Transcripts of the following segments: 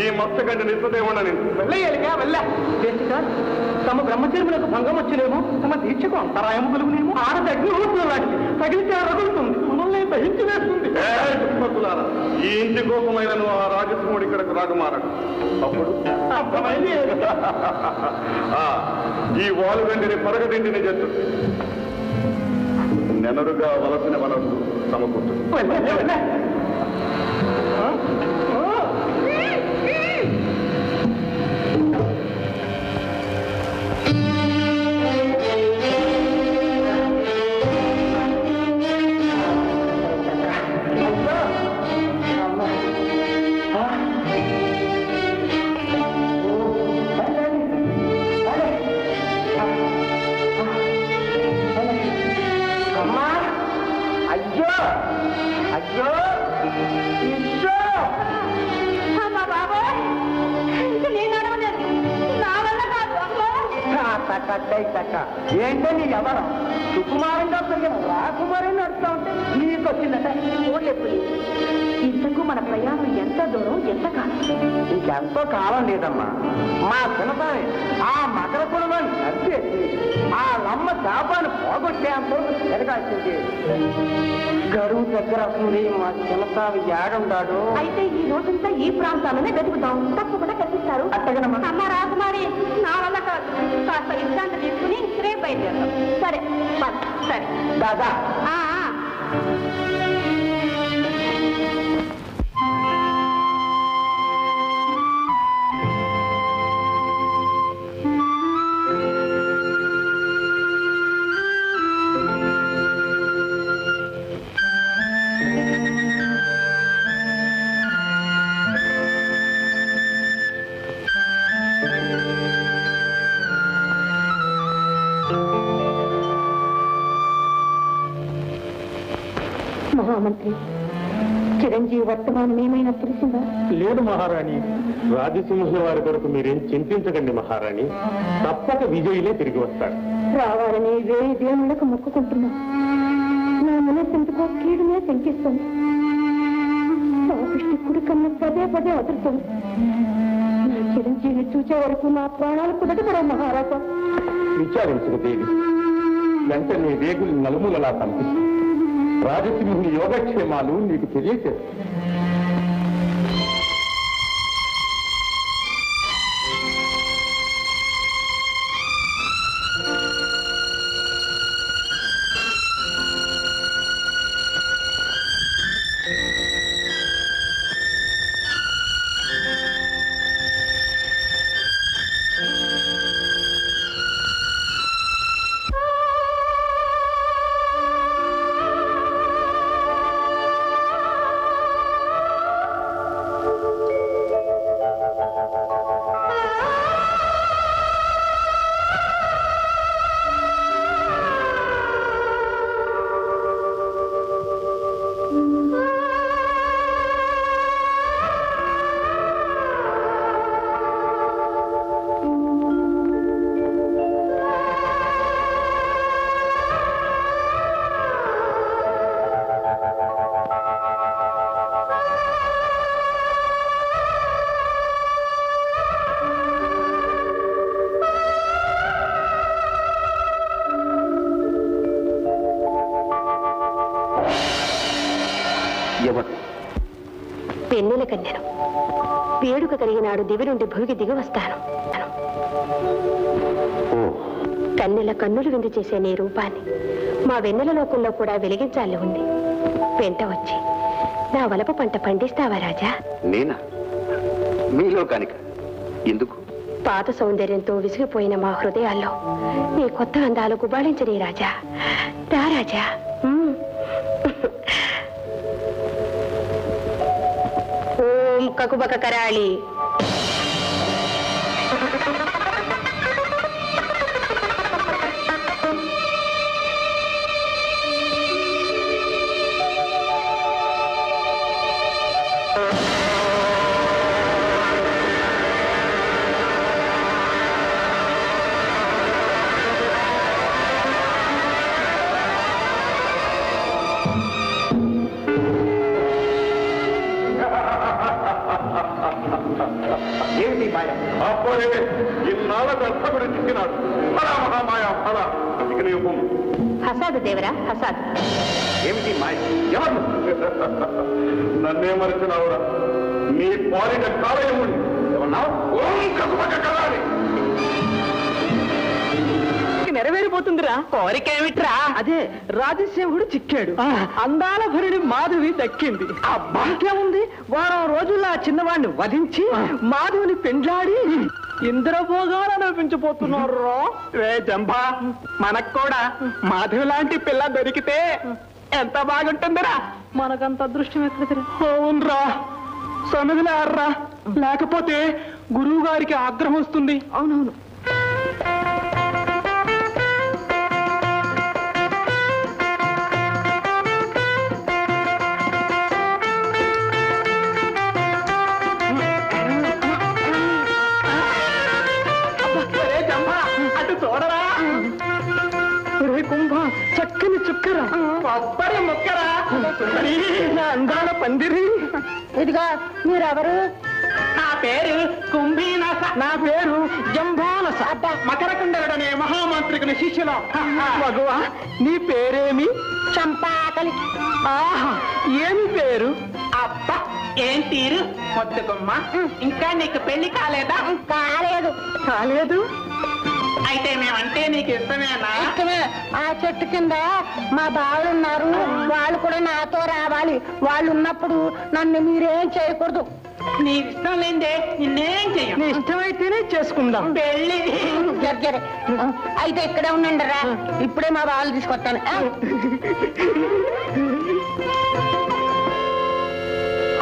ఈ మత్స్యగండి నిత్యదేవుడని వెళ్ళయ్యాలిగా వెళ్ళా తమ బ్రహ్మచర్యములకు భంగం వచ్చినేమో తమ దీక్షకు అంతరాయం కలుగునేమో ఆడదగ్ని లాంటిది తగిలితే రగులుతుంది మనల్ని దహించి వేస్తుంది. ఈ ఇంటి కోపమైన నువ్వు ఆ రాజసింహుడు ఇక్కడకు రాకుమారడు. అప్పుడు ఈ వాలుగండిని పరగదిండిని జట్టు నెనరుగా వలసిన వనరు సమకూర్చు. ఏంటో నీ ఎవరం సుకుమారంగా పెరిగిన రాకుమారిని నడుస్తా ఉంటే నీకు వచ్చిందట. ఇంతకు మన ప్రయాణం ఎంత దూరం ఎంత కాలం? ఇంకెంతో కాలం లేదమ్మా. మా చిన్నపాని ఆ మకర కులవాన్ని నడిచేసి ఆ లమ్మ శాపాన్ని పోగొట్టేంతో ఎదగాల్సింది. గడువు దగ్గర వస్తుంది. మా చిన్నపావి ఏడుంటాడు. అయితే ఈ రోజంతా ఈ ప్రాంతాలనే వెతుకుతాం. తప్పకుండా కనిపిస్తారు. అట్టగనమ్మా. అమ్మ రాకుమారి నా వల్ల కాదు. కాస్త విశ్రాంతి తీసుకుని రేపు బయలుదేరుతాం. సరే సరే దాదా. మహామంత్రి, చిరంజీవి వర్తమానం ఏమైనా తెలిసిందా? లేదు మహారాణి. రాజసింహుల వారి కొరకు మీరేం చింతించకండి మహారాణి. తప్పక విజయులే తిరిగి వస్తారు. రావాలని వేయి దేవుళ్లకు మొక్కుకుంటున్నా. నా మనస్సెందుకో కీడునే శంకిస్తుంది. పాపిష్టి కుడికన్నా పదే పదే అదురుతుంది. నా చిరంజీవిని చూసే వరకు నా ప్రాణాలు కుదటపడే మహారాజా. విచారించు దేవి. వెంటనే వేగులు నలుమూలలా పంపిస్తుంది. రాజసింహుని యోగక్షేమాలు నీకు తెలియచేస్తారు. పెన్నెల కన్యను వేడుక కలిగినాడు దివి నుండి భూమికి దిగి వస్తాను. కన్నెల కన్నులు విందు చేసే నీ రూపాన్ని మా వెన్నెల లోకంలో కూడా వెలిగించాలి ఉంది. వెంట వచ్చి నా వలపు పంట పండిస్తావా రాజా? నేనా? మీలో కానిక ఎందుకు? పాత సౌందర్యంతో విసిగిపోయిన మా హృదయాల్లో నీ కొత్త అందాలు గుబాళించని రాజా. రా రాజా. ఓం కకుబక కరాళి. ఏమిటి మాయ? అప్పుడే ఇన్నాళ్ళ దర్శకుడు చిక్కినాడు. ఫలా మహామాయ ఫల. ఇక నీవు పొమ్ము. హసాదు దేవరా హసాదు. ఏమిటి మాయ? ఎవరు నన్నే మరిచినావురా? నీ పాలిట కాలయముని ఏమన్నావు? ఓం కసుమక కలాలి. నెరవేరిపోతుందిరా. కోరిక ఏమిట్రా? అదే రాజశేఖుడు చిక్కాడు, అందాల భరుడి మాధవి దక్కింది. ఇంకేముంది, వారం రోజుల్లో ఆ చిన్నవాడిని వధించి మాధవిని పెండ్లాడి ఇంద్రభోగాలు అనిపించిపోతున్నారు. రే జంభా, మనకు కూడా మాధవి లాంటి పిల్ల దొరికితే ఎంత బాగుంటుందిరా. మనకంత అదృష్టం ఎక్కడిదిరా? అవునరా, సన్నదిలేర్రా, లేకపోతే గురువు గారికి ఆగ్రహం వస్తుంది. అవునవును. చక్కని చుక్కరా, కొబ్బరి మొక్కరా, అందాల పందిరి. ఇదిగా మీరెవరు? నా పేరు కుంభీనస. నా పేరు జంభానస. మకరకుండలుడనే మహామంత్రికుని శిష్యులం. మగువా, నీ పేరేమి? చంపాకలి. ఆహా, ఏమి పేరు? అబ్బా, ఏం తీరు మొత్తుకుమ్మ. ఇంకా నీకు పెళ్లి కాలేదా? కాలేదు. కాలేదు? అయితే మేమంటే నీకు ఇష్టమేనా? ఇష్టమే. ఆ చెట్టు కింద మా బావులు ఉన్నారు, వాళ్ళు కూడా నాతో రావాలి. వాళ్ళు ఉన్నప్పుడు నన్ను మీరేం చేయకూడదు. నీ ఇష్టం లేదే నిన్నేం చెయ్యం. నీ ఇష్టమైతేనే చేసుకుందాం పెళ్లి. జర్జరే. అయితే ఇక్కడే ఉండండి రా, ఇప్పుడే మా బావులు తీసుకొస్తాను.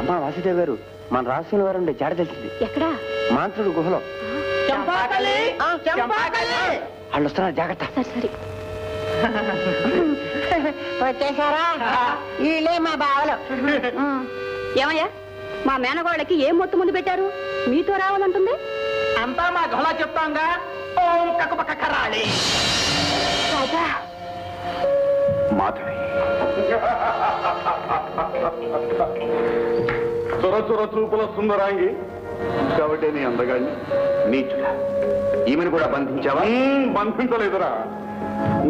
అమ్మా వాసుదేవ్ గారు, మన రాసిన వారు జాడ తెలిసింది. ఎక్కడా? మాంత్రుడు గుహలో. చంపాకలి, చంపాకలి. వాళ్ళు వస్తున్నారు, జాగ్రత్త. సరే వచ్చేసారా? వీళ్ళే మా బావలు. ఏమయ్యా, మా మేనగోళ్ళకి ఏం మొత్తం ముందు పెట్టారు? మీతో రావాలంటుంది. అంతా మా గొలా చెప్తాంగా. ఓం కకుపక కరాళి. మాధవి, చొరచొర చూపుల సుందరాంగి కాబట్టి నీ అందగాన్ని నీచుడా, ఈమెను కూడా బంధించావా? బంధించలేదురా,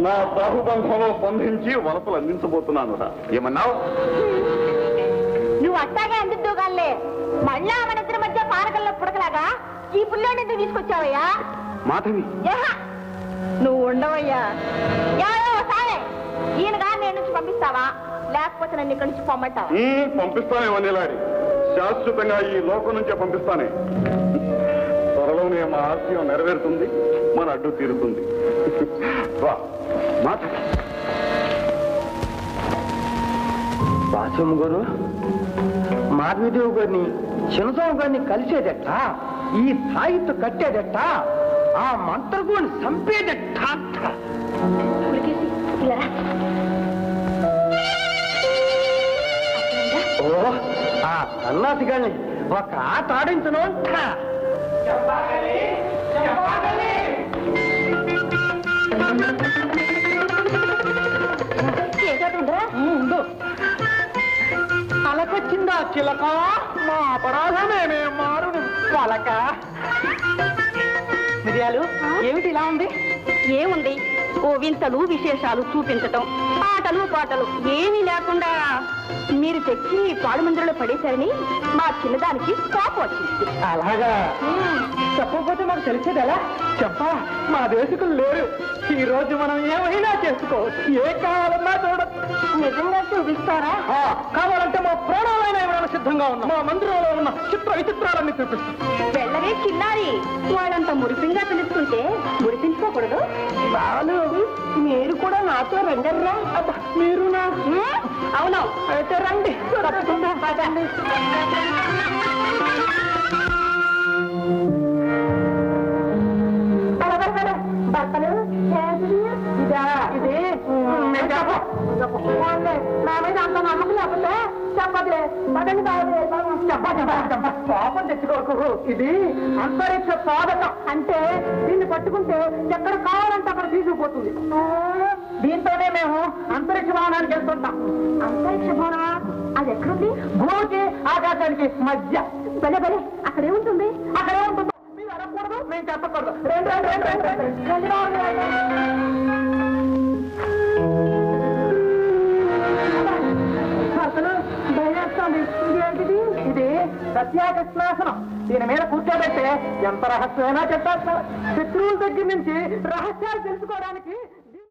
నా బాహుబంధంలో బంధించి వలసలు అందించబోతున్నాను రా. ఏమన్నావు? నువ్వు అట్టాగే అందిద్దుగాలే, మళ్ళా మన ఇద్దరి మధ్య పానకల్లో పుడకలాగా ఈ పుల్లోని ఎందుకు తీసుకొచ్చావయ్యా? మాధవి, నువ్వు ఉండవయ్యా. సారే, ఈయనగా నేను నుంచి పంపిస్తావా, లేకపోతే నన్ను ఇక్కడి నుంచి పొమ్మంటావా? పంపిస్తానే వన్నెలాడి, శాశ్వతంగా ఈ లోకం నుంచే పంపిస్తానే. త్వరలోనే మా ఆశయం నెరవేరుతుంది, మన అడ్డు తీరుతుంది. వాసమ్మ గారు, మాధవదేవి గారిని చిన్నస్వామి గారిని కలిసేదెట్ట, ఈ తాయిత్తు కట్టేదెట్ట, ఆ మంత్రగోని చంపేదెట్ట. ఓ, ఆ సన్నాసి గారిని ఒక ఆట ఆడించను. అలాకొచ్చిందా చిలక? మా అపరాధమేమే మారును పలక. మిరియాలు, ఏమిటి ఇలా ఉంది? ఏముంది, ఓ వింతలు విశేషాలు చూపించటం, ఆటలు పాటలు ఏమీ లేకుండా మీరు తెచ్చి పాడు మందిరంలో పడేశారని మా చిన్నదానికి కోపం వచ్చింది. అలాగా? చెప్పకపోతే మాకు తెలిసేది ఎలా? చెప్పా, మా దేశకులు లేరు. ఈ రోజు మనం ఏమైనా చేసుకోవచ్చు, ఏ కావాలన్నా చూడచ్చు. నిజంగా చూపిస్తారా? కావాలంటే మా ప్రాణాలైన ఇవ్వడానికి సిద్ధంగా ఉన్నాం. మా మందిరంలో ఉన్న చిత్ర విచిత్రాలన్నీ చూపిస్తాం. వెళ్ళరే చిన్నారి, వాళ్ళంత మురిపింగా పిలుస్తుంటే మురిపించుకోకూడదు. బాలు, మీరు కూడా నాతో రంగర్రా. మీరు నా? అవును, అయితే రండి. పదండి. భర్తలు ఇదా ఇది నా మీద అంత నమ్మకం లేకపోతే చెప్పదులే. పదండి పాపం తెచ్చుకోకు, ఇది అంతరిక్ష సాధకం. అంటే దీన్ని పట్టుకుంటే ఎక్కడ కావాలంటే అక్కడ తీసుకుపోతుంది. దీంతోనే మేము అంతరిక్ష భవనానికి వెళ్తుంటాం. అంతరిక్ష భవనమా? అది ఎక్కడుంది? భూమికి ఆకాశానికి మధ్య. భలే భలే అక్కడేముంటుంది? అక్కడేముంటుందో మీరు అడగకూడదు, మేము చెప్పకూడదు. రండి, రండి, రండి, రండి, రండి. అసలు భయస్తుంది. ఇదేంటిది? ఇది సత్యాకృష్ణాసనం. దీని మీద కూర్చోబెట్టే ఎంత రహస్యమైనా చెప్పేస్తారు. శత్రువుల దగ్గర నుంచి రహస్యాలు తెలుసుకోవడానికి